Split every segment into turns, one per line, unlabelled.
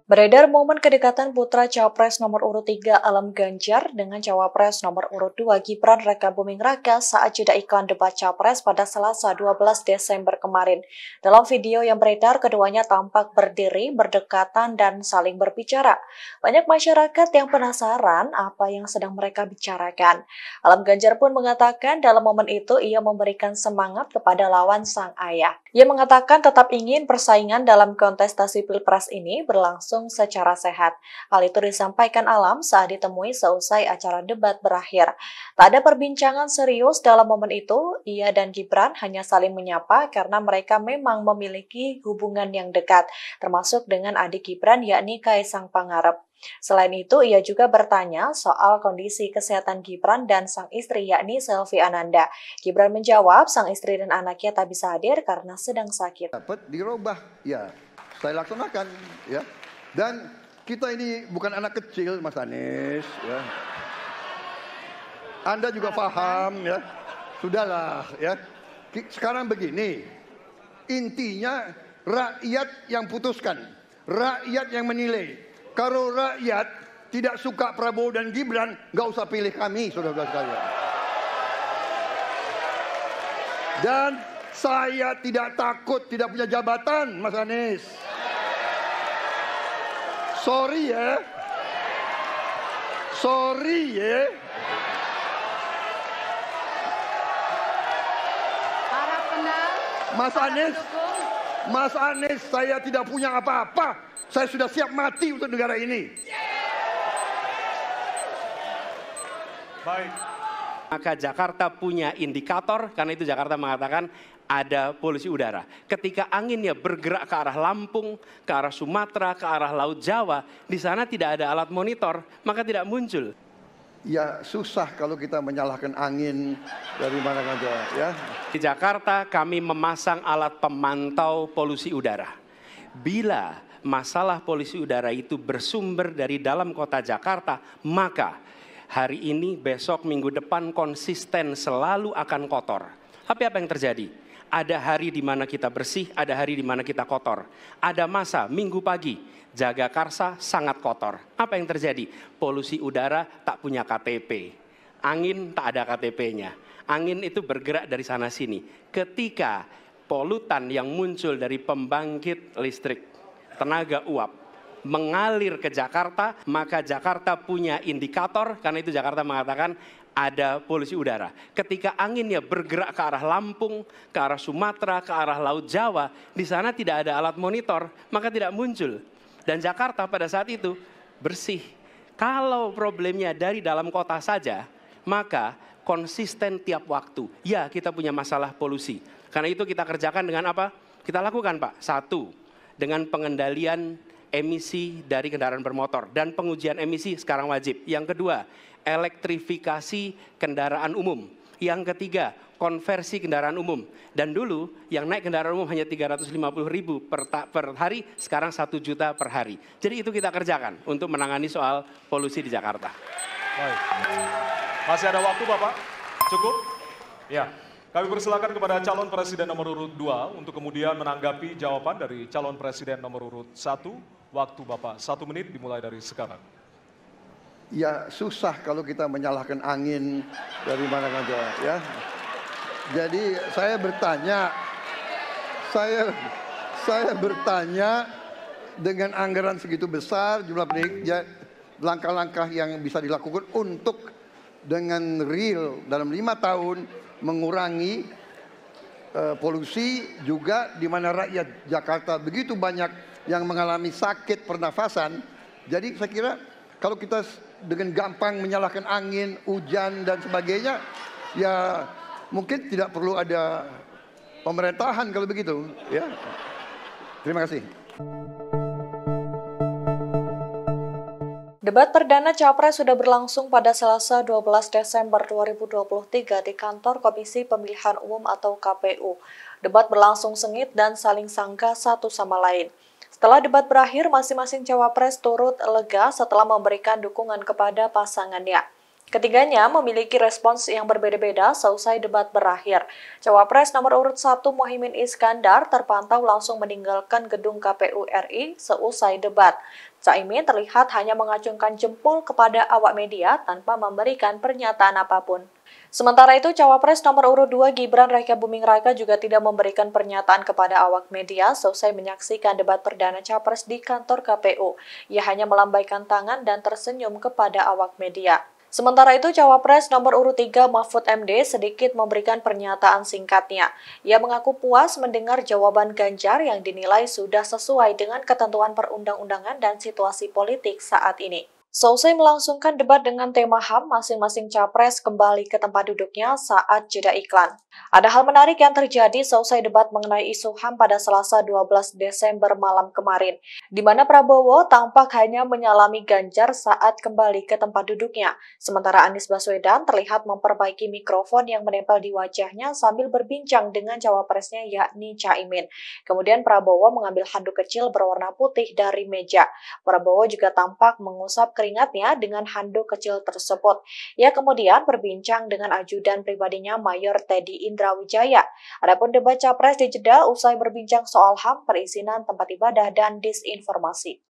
Beredar momen kedekatan putra Cawapres nomor urut 3 Alam Ganjar dengan Cawapres nomor urut 2 Gibran Rakabuming Raka saat jeda iklan debat Cawapres pada Selasa 12 Desember kemarin. Dalam video yang beredar, keduanya tampak berdiri, berdekatan, dan saling berbicara. Banyak masyarakat yang penasaran apa yang sedang mereka bicarakan. Alam Ganjar pun mengatakan dalam momen itu ia memberikan semangat kepada lawan sang ayah. Ia mengatakan tetap ingin persaingan dalam kontestasi Pilpres ini berlangsung secara sehat. Hal itu disampaikan Alam saat ditemui seusai acara debat berakhir. Tak ada perbincangan serius dalam momen itu, ia dan Gibran hanya saling menyapa karena mereka memang memiliki hubungan yang dekat, termasuk dengan adik Gibran yakni Kaisang Pangarep. Selain itu, ia juga bertanya soal kondisi kesehatan Gibran dan sang istri yakni Selvi Ananda. Gibran menjawab sang istri dan anaknya tak bisa hadir karena sedang sakit.
Dapat dirubah, ya saya laksanakan, ya. Dan kita ini bukan anak kecil, Mas Anies, ya. Anda juga paham, ya. Sudahlah, ya. Sekarang begini, intinya rakyat yang putuskan, rakyat yang menilai. Kalau rakyat tidak suka Prabowo dan Gibran, nggak usah pilih kami, saudara-saudara sekalian. Dan saya tidak takut tidak punya jabatan, Mas Anies. Sorry ya. Sorry ya. Mas Anies, saya tidak punya apa-apa. Saya sudah siap mati untuk negara ini.
Baik. Maka Jakarta punya indikator, karena itu Jakarta mengatakan ada polusi udara. Ketika anginnya bergerak ke arah Lampung, ke arah Sumatera, ke arah Laut Jawa, di sana tidak ada alat monitor, maka tidak muncul.
Ya susah kalau kita menyalahkan angin dari mana saja, ya.
Di Jakarta kami memasang alat pemantau polusi udara. Bila masalah polusi udara itu bersumber dari dalam kota Jakarta, maka hari ini, besok, minggu depan konsisten selalu akan kotor. Tapi apa yang terjadi? Ada hari di mana kita bersih, ada hari di mana kita kotor. Ada masa minggu pagi, Jagakarsa sangat kotor. Apa yang terjadi? Polusi udara tak punya KTP. Angin tak ada KTP-nya. Angin itu bergerak dari sana sini. Ketika polutan yang muncul dari pembangkit listrik tenaga uap mengalir ke Jakarta, maka Jakarta punya indikator, karena itu Jakarta mengatakan ada polusi udara. Ketika anginnya bergerak ke arah Lampung, ke arah Sumatera, ke arah Laut Jawa, di sana tidak ada alat monitor, maka tidak muncul. Dan Jakarta pada saat itu bersih. Kalau problemnya dari dalam kota saja, maka konsisten tiap waktu. Ya, kita punya masalah polusi. Karena itu kita kerjakan dengan apa? Kita lakukan, Pak. Satu, dengan pengendalian emisi dari kendaraan bermotor dan pengujian emisi sekarang wajib. Yang kedua, elektrifikasi kendaraan umum. Yang ketiga, konversi kendaraan umum. Dan dulu yang naik kendaraan umum hanya 350.000 per hari, sekarang 1 juta per hari. Jadi itu kita kerjakan untuk menangani soal polusi di Jakarta.
Baik. Masih ada waktu Bapak? Cukup? Ya. Kami persilakan kepada calon presiden nomor urut 2 untuk kemudian menanggapi jawaban dari calon presiden nomor urut 1. Waktu Bapak 1 menit dimulai dari sekarang.
Ya susah kalau kita menyalahkan angin dari mana saja, ya. Jadi saya bertanya dengan anggaran segitu besar, jumlah langkah-langkah yang bisa dilakukan untuk dengan real dalam 5 tahun mengurangi polusi, juga di mana rakyat Jakarta begitu banyak yang mengalami sakit pernafasan. Jadi saya kira kalau kita dengan gampang menyalahkan angin, hujan dan sebagainya, ya mungkin tidak perlu ada pemerintahan kalau begitu, ya. Terima kasih.
Debat perdana Capres sudah berlangsung pada Selasa 12 Desember 2023 di kantor Komisi Pemilihan Umum atau KPU. Debat berlangsung sengit dan saling sanggah satu sama lain. Setelah debat berakhir, masing-masing Cawapres turut lega setelah memberikan dukungan kepada pasangannya. Ketiganya memiliki respons yang berbeda-beda seusai debat berakhir. Cawapres nomor urut 1 Muhaimin Iskandar terpantau langsung meninggalkan gedung KPU RI seusai debat. Caimin terlihat hanya mengacungkan jempol kepada awak media tanpa memberikan pernyataan apapun. Sementara itu, Cawapres nomor urut 2 Gibran Rakabuming Raka juga tidak memberikan pernyataan kepada awak media seusai menyaksikan debat perdana Capres di kantor KPU. Ia hanya melambaikan tangan dan tersenyum kepada awak media. Sementara itu, Cawapres nomor urut 3 Mahfud MD sedikit memberikan pernyataan singkatnya. Ia mengaku puas mendengar jawaban Ganjar yang dinilai sudah sesuai dengan ketentuan perundang-undangan dan situasi politik saat ini. Seusai melangsungkan debat dengan tema HAM, masing-masing capres kembali ke tempat duduknya saat jeda iklan. Ada hal menarik yang terjadi seusai debat mengenai isu HAM pada Selasa 12 Desember malam kemarin, di mana Prabowo tampak hanya menyalami Ganjar saat kembali ke tempat duduknya, sementara Anies Baswedan terlihat memperbaiki mikrofon yang menempel di wajahnya sambil berbincang dengan cawapresnya yakni Caimin. Kemudian Prabowo mengambil handuk kecil berwarna putih dari meja. Prabowo juga tampak mengusap keringatnya dengan handuk kecil tersebut. Ia kemudian berbincang dengan ajudan pribadinya Mayor Teddy Indrawijaya. Adapun debat capres dijeda usai berbincang soal HAM, perizinan tempat ibadah, dan disinformasi.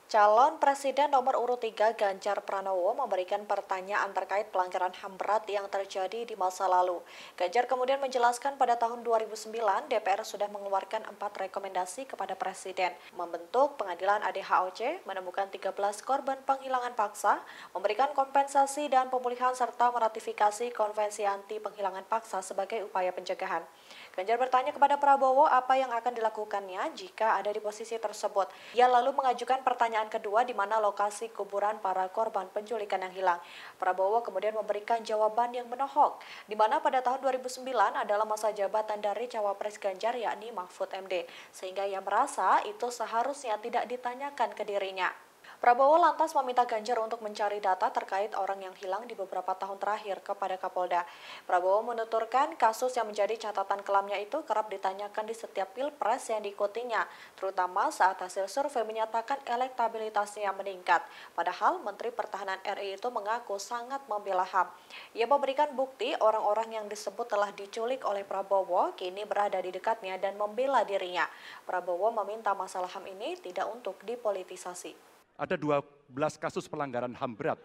Calon Presiden nomor urut 3 Ganjar Pranowo memberikan pertanyaan terkait pelanggaran HAM berat yang terjadi di masa lalu. Ganjar kemudian menjelaskan pada tahun 2009 DPR sudah mengeluarkan 4 rekomendasi kepada Presiden, membentuk pengadilan ADHOC, menemukan 13 korban penghilangan paksa, memberikan kompensasi dan pemulihan serta meratifikasi konvensi anti penghilangan paksa sebagai upaya pencegahan. Ganjar bertanya kepada Prabowo apa yang akan dilakukannya jika ada di posisi tersebut. Ia lalu mengajukan pertanyaan kedua di mana lokasi kuburan para korban penculikan yang hilang. Prabowo kemudian memberikan jawaban yang menohok, di mana pada tahun 2009 adalah masa jabatan dari Cawapres Ganjar yakni Mahfud MD, sehingga ia merasa itu seharusnya tidak ditanyakan ke dirinya. Prabowo lantas meminta Ganjar untuk mencari data terkait orang yang hilang di beberapa tahun terakhir kepada Kapolda. Prabowo menuturkan kasus yang menjadi catatan kelamnya itu kerap ditanyakan di setiap pilpres yang diikutinya, terutama saat hasil survei menyatakan elektabilitasnya meningkat. Padahal Menteri Pertahanan RI itu mengaku sangat membela HAM. Ia memberikan bukti orang-orang yang disebut telah diculik oleh Prabowo kini berada di dekatnya dan membela dirinya. Prabowo meminta masalah HAM ini tidak untuk dipolitisasi.
Ada 12 kasus pelanggaran HAM berat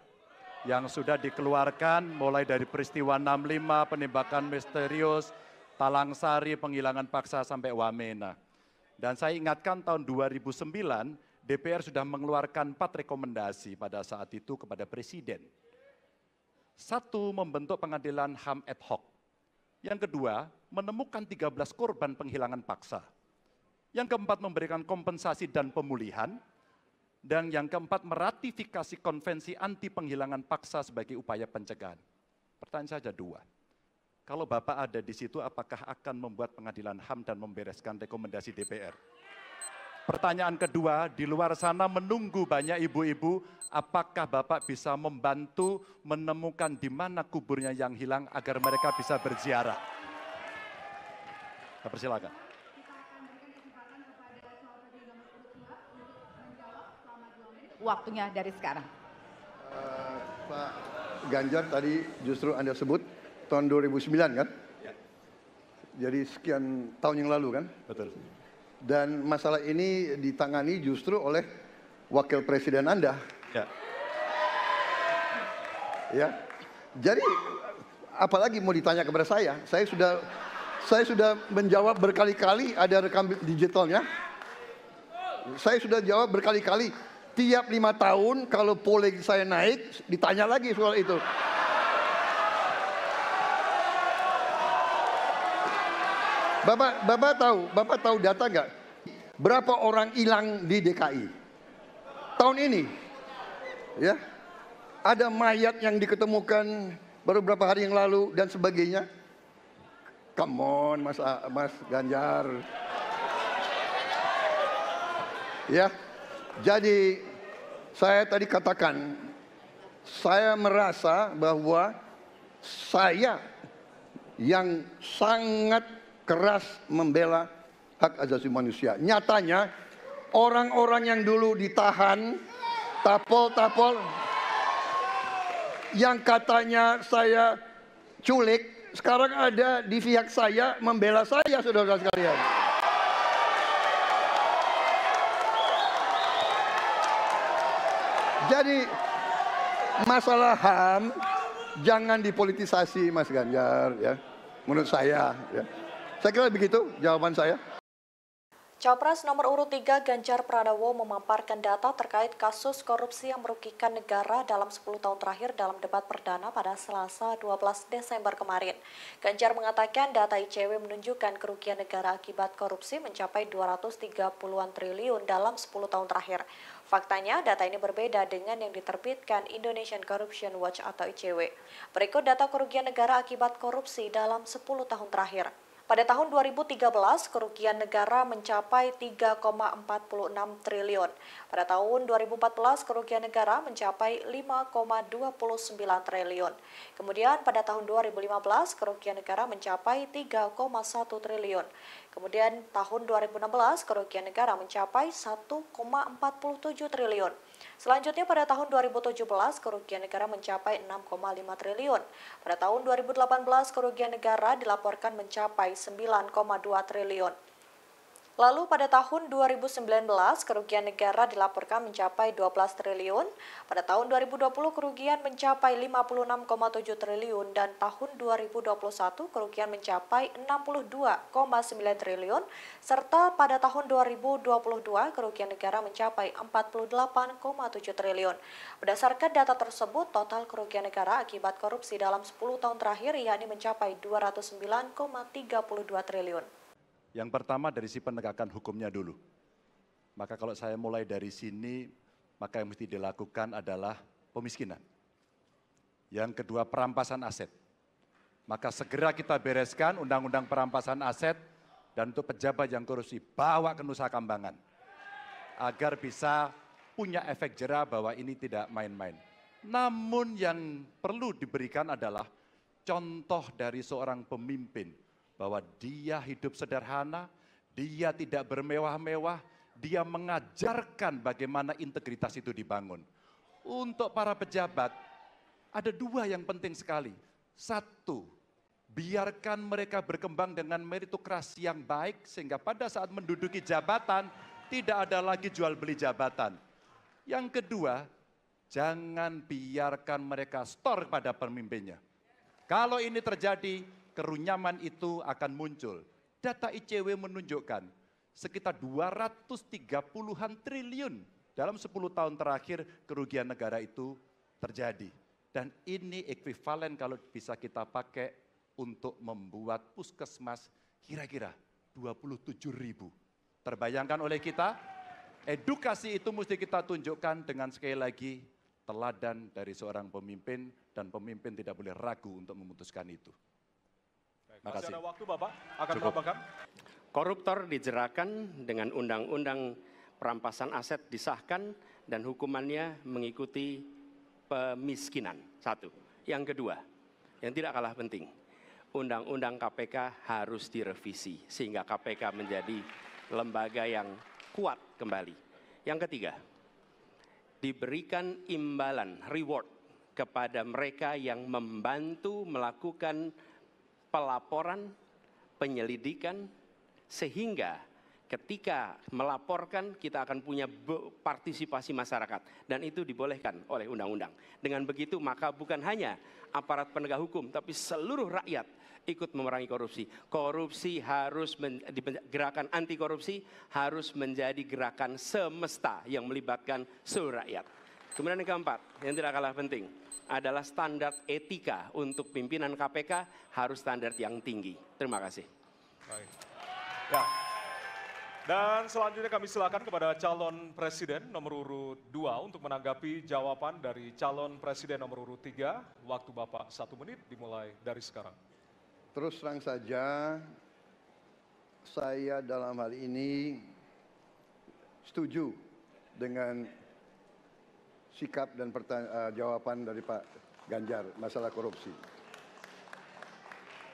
yang sudah dikeluarkan mulai dari peristiwa 65, penembakan misterius, Talang Sari, penghilangan paksa sampai Wamena. Dan saya ingatkan tahun 2009 DPR sudah mengeluarkan 4 rekomendasi pada saat itu kepada Presiden. 1, membentuk pengadilan HAM ad hoc. Yang kedua, menemukan 13 korban penghilangan paksa. Yang keempat, memberikan kompensasi dan pemulihan. Dan yang keempat, meratifikasi konvensi anti penghilangan paksa sebagai upaya pencegahan. Pertanyaan saja 2. Kalau Bapak ada di situ, apakah akan membuat pengadilan HAM dan membereskan rekomendasi DPR? Pertanyaan kedua, di luar sana menunggu banyak ibu-ibu, apakah Bapak bisa membantu menemukan di mana kuburnya yang hilang agar mereka bisa berziarah? Saya persilakan.
Waktunya dari sekarang.
Pak Ganjar tadi justru Anda sebut tahun 2009 kan?
Ya.
Jadi sekian tahun yang lalu kan?
Betul.
Dan masalah ini ditangani justru oleh Wakil Presiden Anda.
Ya.
Ya. Jadi apalagi mau ditanya kepada saya? Saya sudah menjawab berkali-kali, ada rekam digitalnya. Saya sudah jawab berkali-kali. Tiap 5 tahun kalau polling saya naik, ditanya lagi soal itu. Bapak tahu data nggak? Berapa orang hilang di DKI? Tahun ini, ya, ada mayat yang diketemukan baru beberapa hari yang lalu dan sebagainya. Come on, Mas Ganjar. Ya. Jadi saya tadi katakan, saya merasa bahwa saya yang sangat keras membela hak asasi manusia. Nyatanya orang-orang yang dulu ditahan, tapol, yang katanya saya culik, sekarang ada di pihak saya membela saya, saudara sekalian. Jadi masalah HAM jangan dipolitisasi, Mas Ganjar, ya. Menurut saya, ya. Saya kira begitu jawaban saya.
Cawapres nomor urut 3 Ganjar Pranowo memaparkan data terkait kasus korupsi yang merugikan negara dalam 10 tahun terakhir dalam debat perdana pada Selasa 12 Desember kemarin. Ganjar mengatakan data ICW menunjukkan kerugian negara akibat korupsi mencapai 230-an triliun dalam 10 tahun terakhir. Faktanya, data ini berbeda dengan yang diterbitkan Indonesian Corruption Watch atau ICW. Berikut data kerugian negara akibat korupsi dalam 10 tahun terakhir. Pada tahun 2013, kerugian negara mencapai 3,46 triliun. Pada tahun 2014, kerugian negara mencapai 5,29 triliun. Kemudian pada tahun 2015, kerugian negara mencapai 3,1 triliun. Kemudian tahun 2016, kerugian negara mencapai 1,47 triliun. Selanjutnya pada tahun 2017, kerugian negara mencapai 6,5 triliun. Pada tahun 2018, kerugian negara dilaporkan mencapai 9,2 triliun. Lalu pada tahun 2019, kerugian negara dilaporkan mencapai 12 triliun. Pada tahun 2020, kerugian mencapai 56,7 triliun. Dan tahun 2021, kerugian mencapai 62,9 triliun. Serta pada tahun 2022, kerugian negara mencapai 48,7 triliun. Berdasarkan data tersebut, total kerugian negara akibat korupsi dalam 10 tahun terakhir yakni mencapai 209,32 triliun.
Yang pertama dari si penegakan hukumnya dulu. Maka kalau saya mulai dari sini, maka yang mesti dilakukan adalah pemiskinan. Yang kedua, perampasan aset. Maka segera kita bereskan undang-undang perampasan aset dan untuk pejabat yang korupsi bawa ke Nusa Kambangan. Agar bisa punya efek jera bahwa ini tidak main-main. Namun yang perlu diberikan adalah contoh dari seorang pemimpin. Bahwa dia hidup sederhana, dia tidak bermewah-mewah, dia mengajarkan bagaimana integritas itu dibangun. Untuk para pejabat, ada dua yang penting sekali. Satu, biarkan mereka berkembang dengan meritokrasi yang baik, sehingga pada saat menduduki jabatan, tidak ada lagi jual beli jabatan. Yang kedua, jangan biarkan mereka store pada pemimpinnya. Kalau ini terjadi, kerunyaman itu akan muncul. Data ICW menunjukkan sekitar 230-an triliun dalam 10 tahun terakhir kerugian negara itu terjadi. Dan ini ekuivalen kalau bisa kita pakai untuk membuat puskesmas kira-kira 27.000. Terbayangkan oleh kita, edukasi itu mesti kita tunjukkan dengan sekali lagi teladan dari seorang pemimpin dan pemimpin tidak boleh ragu untuk memutuskan itu.
Masih ada waktu Bapak akan menambahkan.
Koruptor dijeratkan dengan undang-undang perampasan aset disahkan dan hukumannya mengikuti pemiskinan. Satu. Yang kedua, yang tidak kalah penting, undang-undang KPK harus direvisi sehingga KPK menjadi lembaga yang kuat kembali. Yang ketiga, diberikan imbalan, reward kepada mereka yang membantu melakukan pelaporan, penyelidikan, sehingga ketika melaporkan kita akan punya partisipasi masyarakat. Dan itu dibolehkan oleh undang-undang. Dengan begitu maka bukan hanya aparat penegak hukum, tapi seluruh rakyat ikut memerangi korupsi. Korupsi harus, gerakan anti korupsi harus menjadi gerakan semesta yang melibatkan seluruh rakyat. Kemudian yang keempat, yang tidak kalah penting, adalah standar etika untuk pimpinan KPK harus standar yang tinggi. Terima kasih.
Baik. Ya. Dan selanjutnya kami silakan kepada calon presiden nomor urut 2 untuk menanggapi jawaban dari calon presiden nomor urut 3. Waktu Bapak 1 menit dimulai dari sekarang.
Terus terang saja, saya dalam hal ini setuju dengan sikap dan jawaban dari Pak Ganjar masalah korupsi.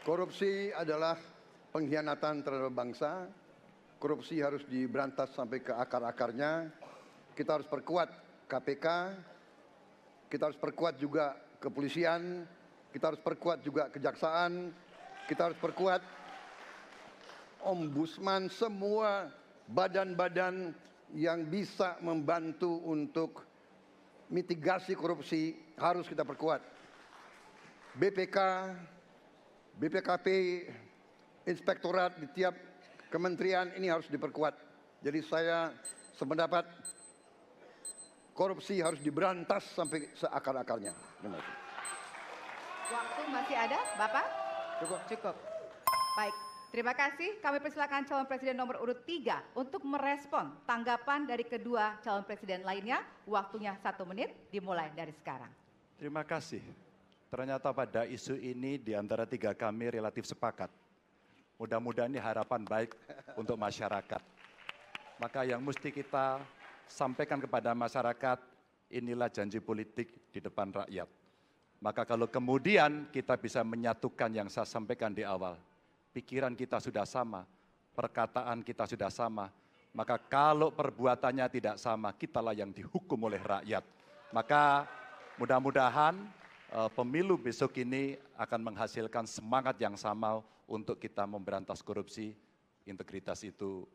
Korupsi adalah pengkhianatan terhadap bangsa. Korupsi harus diberantas sampai ke akar-akarnya. Kita harus perkuat KPK. Kita harus perkuat juga kepolisian, kita harus perkuat juga kejaksaan, kita harus perkuat ombudsman, semua badan-badan yang bisa membantu untuk mitigasi korupsi harus kita perkuat. BPK, BPKP, inspektorat di tiap kementerian ini harus diperkuat. Jadi saya sependapat korupsi harus diberantas sampai seakar-akarnya.
Waktu masih ada, Bapak?
Cukup.
Cukup. Baik, terima kasih. Kami persilakan calon presiden nomor urut 3 untuk merespon tanggapan dari kedua calon presiden lainnya. Waktunya 1 menit, dimulai dari sekarang.
Terima kasih. Ternyata pada isu ini di antara 3 kami relatif sepakat. Mudah-mudahan ini harapan baik untuk masyarakat. Maka yang mesti kita sampaikan kepada masyarakat, inilah janji politik di depan rakyat. Maka kalau kemudian kita bisa menyatukan yang saya sampaikan di awal, pikiran kita sudah sama, perkataan kita sudah sama, maka kalau perbuatannya tidak sama, kitalah yang dihukum oleh rakyat. Maka mudah-mudahan pemilu besok ini akan menghasilkan semangat yang sama untuk kita memberantas korupsi. Integritas itu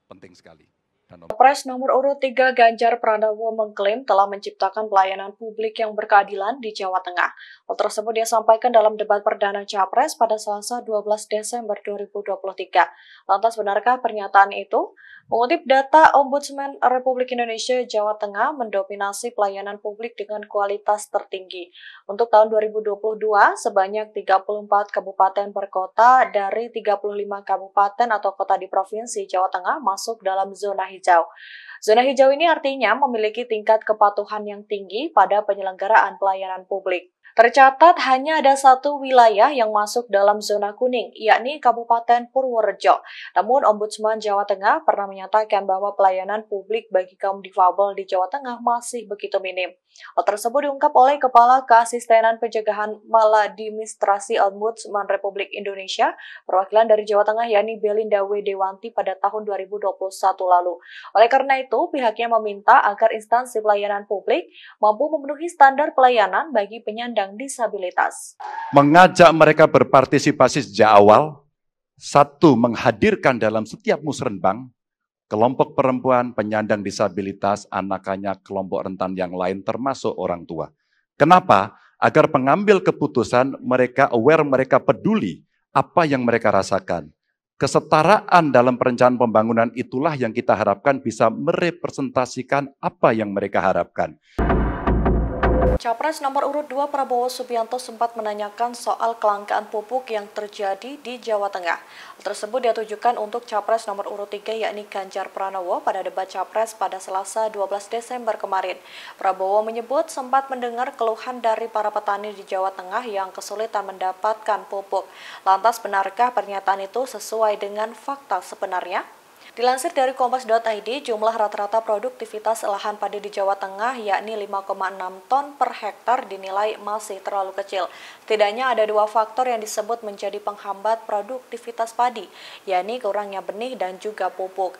penting sekali.
Capres nomor urut 3 Ganjar Pranowo mengklaim telah menciptakan pelayanan publik yang berkeadilan di Jawa Tengah. Hal tersebut dia sampaikan dalam debat perdana Capres pada Selasa 12 Desember 2023. Lantas benarkah pernyataan itu? Mengutip data Ombudsman Republik Indonesia, Jawa Tengah mendominasi pelayanan publik dengan kualitas tertinggi. Untuk tahun 2022, sebanyak 34 kabupaten berkota dari 35 kabupaten atau kota di Provinsi Jawa Tengah masuk dalam zona hijau. Zona hijau ini artinya memiliki tingkat kepatuhan yang tinggi pada penyelenggaraan pelayanan publik. Tercatat hanya ada 1 wilayah yang masuk dalam zona kuning, yakni Kabupaten Purworejo. Namun, Ombudsman Jawa Tengah pernah menyatakan bahwa pelayanan publik bagi kaum difabel di Jawa Tengah masih begitu minim. Hal tersebut diungkap oleh Kepala Keasistenan Pencegahan Maladministrasi Ombudsman Republik Indonesia, perwakilan dari Jawa Tengah, yakni Belinda W. Dewanti pada tahun 2021 lalu. Oleh karena itu, pihaknya meminta agar instansi pelayanan publik mampu memenuhi standar pelayanan bagi penyandang disabilitas.
Mengajak mereka berpartisipasi sejak awal, 1, menghadirkan dalam setiap musrenbang kelompok perempuan, penyandang disabilitas, anak-anak, kelompok rentan yang lain termasuk orang tua. Kenapa? Agar pengambil keputusan mereka aware, mereka peduli apa yang mereka rasakan. Kesetaraan dalam perencanaan pembangunan itulah yang kita harapkan bisa merepresentasikan apa yang mereka harapkan.
Capres nomor urut 2 Prabowo Subianto sempat menanyakan soal kelangkaan pupuk yang terjadi di Jawa Tengah. Hal tersebut ditujukan untuk Capres nomor urut 3 yakni Ganjar Pranowo pada debat Capres pada Selasa 12 Desember kemarin. Prabowo menyebut sempat mendengar keluhan dari para petani di Jawa Tengah yang kesulitan mendapatkan pupuk. Lantas benarkah pernyataan itu sesuai dengan fakta sebenarnya? Dilansir dari kompas.id, jumlah rata-rata produktivitas lahan padi di Jawa Tengah yakni 5,6 ton per hektar dinilai masih terlalu kecil. Setidaknya ada 2 faktor yang disebut menjadi penghambat produktivitas padi, yakni kurangnya benih dan juga pupuk.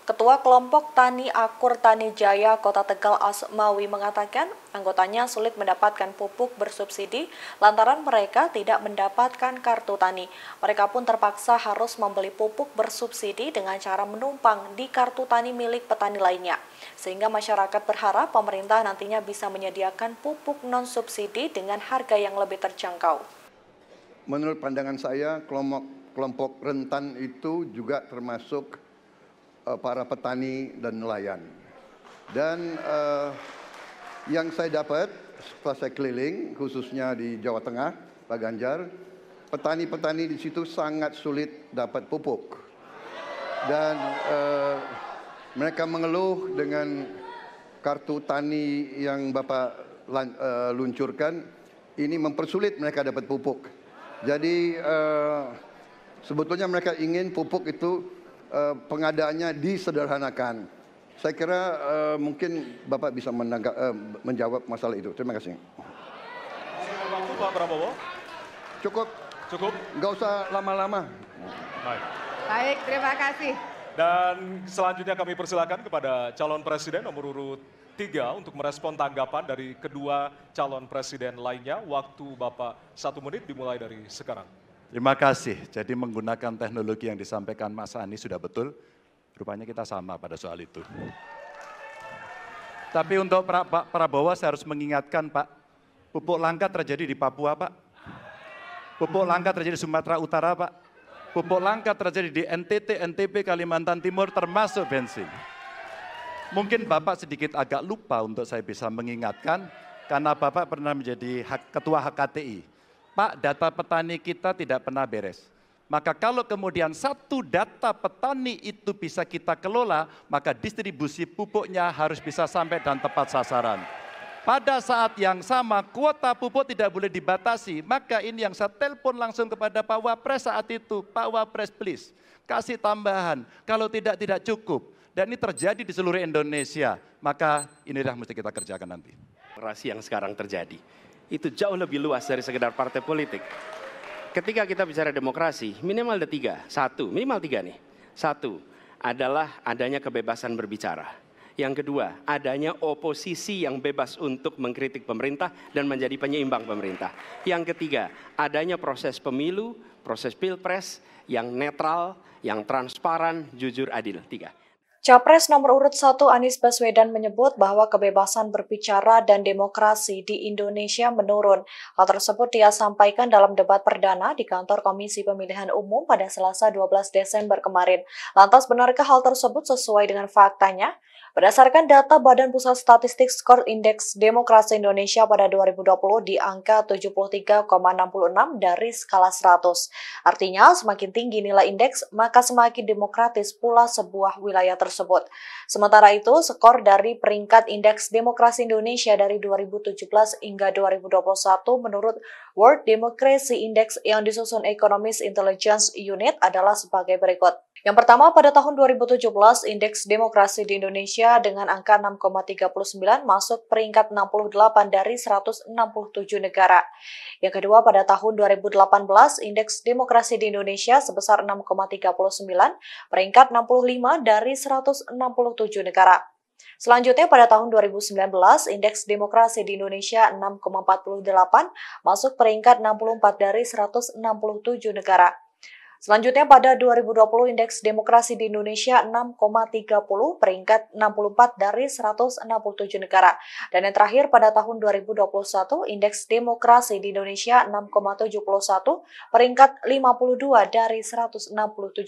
Ketua Kelompok Tani Akur Tani Jaya Kota Tegal Asmawi mengatakan anggotanya sulit mendapatkan pupuk bersubsidi lantaran mereka tidak mendapatkan kartu tani. Mereka pun terpaksa harus membeli pupuk bersubsidi dengan cara menumpang di kartu tani milik petani lainnya. Sehingga masyarakat berharap pemerintah nantinya bisa menyediakan pupuk non-subsidi dengan harga yang lebih terjangkau.
Menurut pandangan saya, kelompok rentan itu juga termasuk para petani dan nelayan. Dan yang saya dapat setelah saya keliling, khususnya di Jawa Tengah, Pak Ganjar, petani-petani di situ sangat sulit dapat pupuk. Dan mereka mengeluh dengan kartu tani yang Bapak luncurkan, ini mempersulit mereka dapat pupuk. Jadi sebetulnya mereka ingin pupuk itu pengadaannya disederhanakan. Saya kira mungkin Bapak bisa menjawab masalah itu. Terima kasih.
Waktu Pak Prabowo.
Cukup.
Cukup.
Nggak usah lama-lama.
Baik.
Baik, terima kasih.
Dan selanjutnya kami persilakan kepada calon presiden nomor urut 3 untuk merespon tanggapan dari kedua calon presiden lainnya. Waktu Bapak 1 menit dimulai dari sekarang.
Terima kasih. Jadi menggunakan teknologi yang disampaikan Mas Anies sudah betul. Rupanya kita sama pada soal itu. Tapi untuk Pak Prabowo saya harus mengingatkan Pak, pupuk langka terjadi di Papua Pak. Pupuk langka terjadi di Sumatera Utara Pak. Pupuk langka terjadi di NTT, NTB, Kalimantan Timur termasuk bensin. Mungkin Bapak sedikit agak lupa untuk saya bisa mengingatkan, karena Bapak pernah menjadi ketua HKTI. Pak, data petani kita tidak pernah beres. Maka kalau kemudian satu data petani itu bisa kita kelola, maka distribusi pupuknya harus bisa sampai dan tepat sasaran. Pada saat yang sama, kuota pupuk tidak boleh dibatasi. Maka ini yang saya telepon langsung kepada Pak Wapres saat itu. Pak Wapres please, kasih tambahan. Kalau tidak cukup. Dan ini terjadi di seluruh Indonesia. Maka inilah mesti kita kerjakan nanti.
Demokrasi yang sekarang terjadi, itu jauh lebih luas dari sekedar partai politik. Ketika kita bicara demokrasi, minimal ada 3. Minimal 3 nih. 1 adalah adanya kebebasan berbicara. Yang kedua, adanya oposisi yang bebas untuk mengkritik pemerintah dan menjadi penyeimbang pemerintah. Yang ketiga, adanya proses pemilu, proses pilpres yang netral, yang transparan, jujur, adil. 3.
Capres nomor urut 1 Anies Baswedan menyebut bahwa kebebasan berbicara dan demokrasi di Indonesia menurun. Hal tersebut dia sampaikan dalam debat perdana di kantor Komisi Pemilihan Umum pada Selasa 12 Desember kemarin. Lantas benarkah hal tersebut sesuai dengan faktanya? Berdasarkan data Badan Pusat Statistik, skor Indeks Demokrasi Indonesia pada 2020 di angka 73,66 dari skala 100. Artinya, semakin tinggi nilai indeks, maka semakin demokratis pula sebuah wilayah tersebut. Sementara itu, skor dari peringkat Indeks Demokrasi Indonesia dari 2017 hingga 2021 menurut World Democracy Index yang disusun Economist Intelligence Unit adalah sebagai berikut. Yang pertama, pada tahun 2017, Indeks Demokrasi di Indonesia dengan angka 6,39 masuk peringkat 68 dari 167 negara. Yang kedua, pada tahun 2018, Indeks Demokrasi di Indonesia sebesar 6,39, peringkat 65 dari 167 negara. Selanjutnya, pada tahun 2019, Indeks Demokrasi di Indonesia 6,48 masuk peringkat 64 dari 167 negara. Selanjutnya pada 2020 Indeks Demokrasi di Indonesia 6,30 peringkat 64 dari 167 negara. Dan yang terakhir pada tahun 2021 Indeks Demokrasi di Indonesia 6,71 peringkat 52 dari 167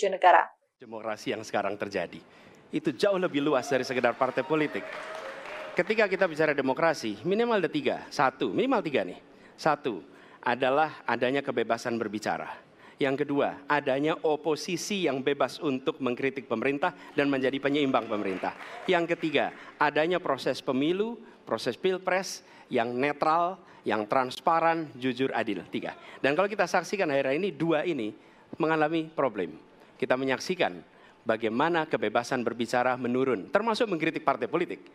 negara.
Demokrasi yang sekarang terjadi, itu jauh lebih luas dari sekedar partai politik. Ketika kita bicara demokrasi, minimal ada 3. Minimal 3 nih. 1 adalah adanya kebebasan berbicara. Yang kedua, adanya oposisi yang bebas untuk mengkritik pemerintah dan menjadi penyeimbang pemerintah. Yang ketiga, adanya proses pemilu, proses pilpres yang netral, yang transparan, jujur, adil. 3. Dan kalau kita saksikan akhir-akhir ini, 2 ini mengalami problem. Kita menyaksikan bagaimana kebebasan berbicara menurun, termasuk mengkritik partai politik.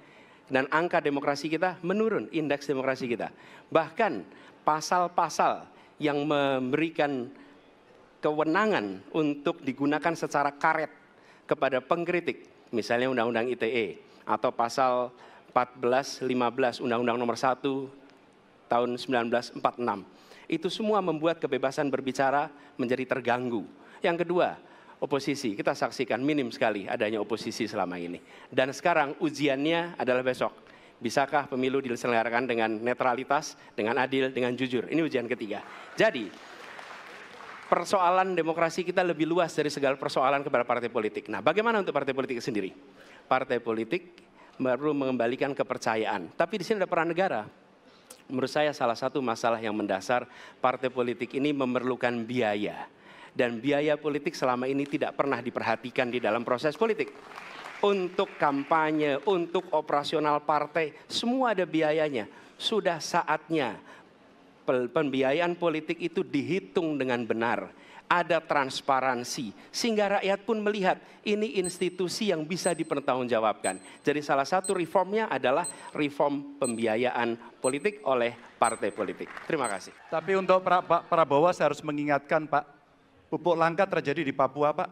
Dan angka demokrasi kita menurun, indeks demokrasi kita. Bahkan pasal-pasal yang memberikan kewenangan untuk digunakan secara karet kepada pengkritik, misalnya Undang-Undang ITE atau pasal 14-15 Undang-Undang Nomor 1 tahun 1946. Itu semua membuat kebebasan berbicara menjadi terganggu. Yang kedua, oposisi. Kita saksikan minim sekali adanya oposisi selama ini. Dan sekarang ujiannya adalah besok. Bisakah pemilu diselenggarakan dengan netralitas, dengan adil, dengan jujur? Ini ujian ketiga. Jadi, persoalan demokrasi kita lebih luas dari segala persoalan kepada partai politik. Nah, bagaimana untuk partai politik sendiri? Partai politik perlu mengembalikan kepercayaan. Tapi di sini ada peran negara. Menurut saya salah satu masalah yang mendasar partai politik ini memerlukan biaya. Dan biaya politik selama ini tidak pernah diperhatikan di dalam proses politik. Untuk kampanye, untuk operasional partai, semua ada biayanya. Sudah saatnya pembiayaan politik itu dihitung dengan benar. Ada transparansi, sehingga rakyat pun melihat ini institusi yang bisa dipertanggungjawabkan. Jadi salah satu reformnya adalah reform pembiayaan politik oleh partai politik. Terima kasih.
Tapi untuk Pak Prabowo saya harus mengingatkan Pak, pupuk langka terjadi di Papua Pak.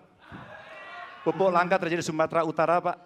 Pupuk langka terjadi di Sumatera Utara, Pak.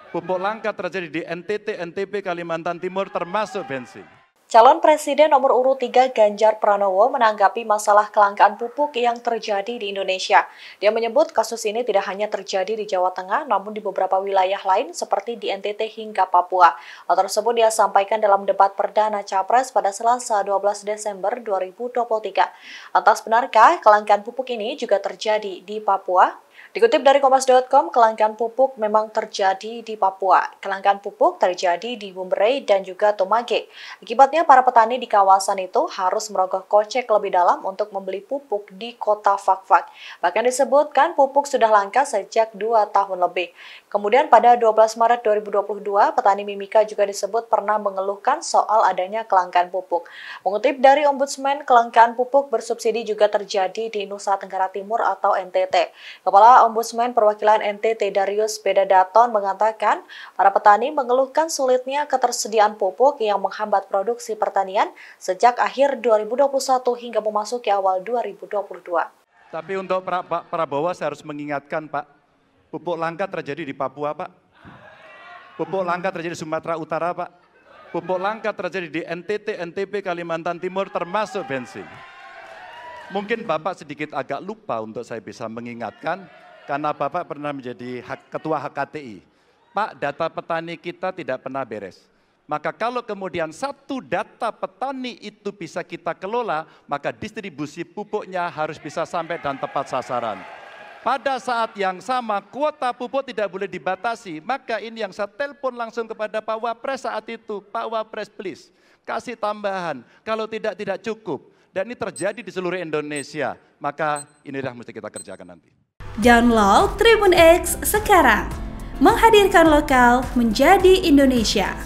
Pupuk langka terjadi di NTT, NTB, Kalimantan Timur, termasuk bensin.
Calon Presiden nomor urut 3 Ganjar Pranowo menanggapi masalah kelangkaan pupuk yang terjadi di Indonesia. Dia menyebut kasus ini tidak hanya terjadi di Jawa Tengah, namun di beberapa wilayah lain seperti di NTT hingga Papua. Hal tersebut dia sampaikan dalam debat perdana Capres pada Selasa 12 Desember 2023. Lantas benarkah kelangkaan pupuk ini juga terjadi di Papua? Dikutip dari Kompas.com, kelangkaan pupuk memang terjadi di Papua. Kelangkaan pupuk terjadi di Bumberei dan juga Tomage. Akibatnya para petani di kawasan itu harus merogoh kocek lebih dalam untuk membeli pupuk di kota Fakfak. Bahkan disebutkan pupuk sudah langka sejak 2 tahun lebih. Kemudian pada 12 Maret 2022, petani Mimika juga disebut pernah mengeluhkan soal adanya kelangkaan pupuk. Mengutip dari Ombudsman, kelangkaan pupuk bersubsidi juga terjadi di Nusa Tenggara Timur atau NTT. Kepala Ombudsman Perwakilan NTT Darius Bedadaton mengatakan para petani mengeluhkan sulitnya ketersediaan pupuk yang menghambat produksi pertanian sejak akhir 2021 hingga memasuki awal 2022.
Tapi untuk Pak Prabowo saya harus mengingatkan, Pak, pupuk langka terjadi di Papua, Pak. Pupuk langka terjadi di Sumatera Utara, Pak. Pupuk langka terjadi di NTT, NTB, Kalimantan Timur, termasuk bensin. Mungkin Bapak sedikit agak lupa untuk saya bisa mengingatkan, karena Bapak pernah menjadi ketua HKTI. Pak, data petani kita tidak pernah beres. Maka kalau kemudian satu data petani itu bisa kita kelola, maka distribusi pupuknya harus bisa sampai dan tepat sasaran. Pada saat yang sama, kuota pupuk tidak boleh dibatasi. Maka ini yang saya telepon langsung kepada Pak Wapres saat itu. Pak Wapres, please, kasih tambahan. Kalau tidak cukup. Dan ini terjadi di seluruh Indonesia. Maka inilah mesti kita kerjakan nanti.
Download Tribun X sekarang, menghadirkan lokal menjadi Indonesia.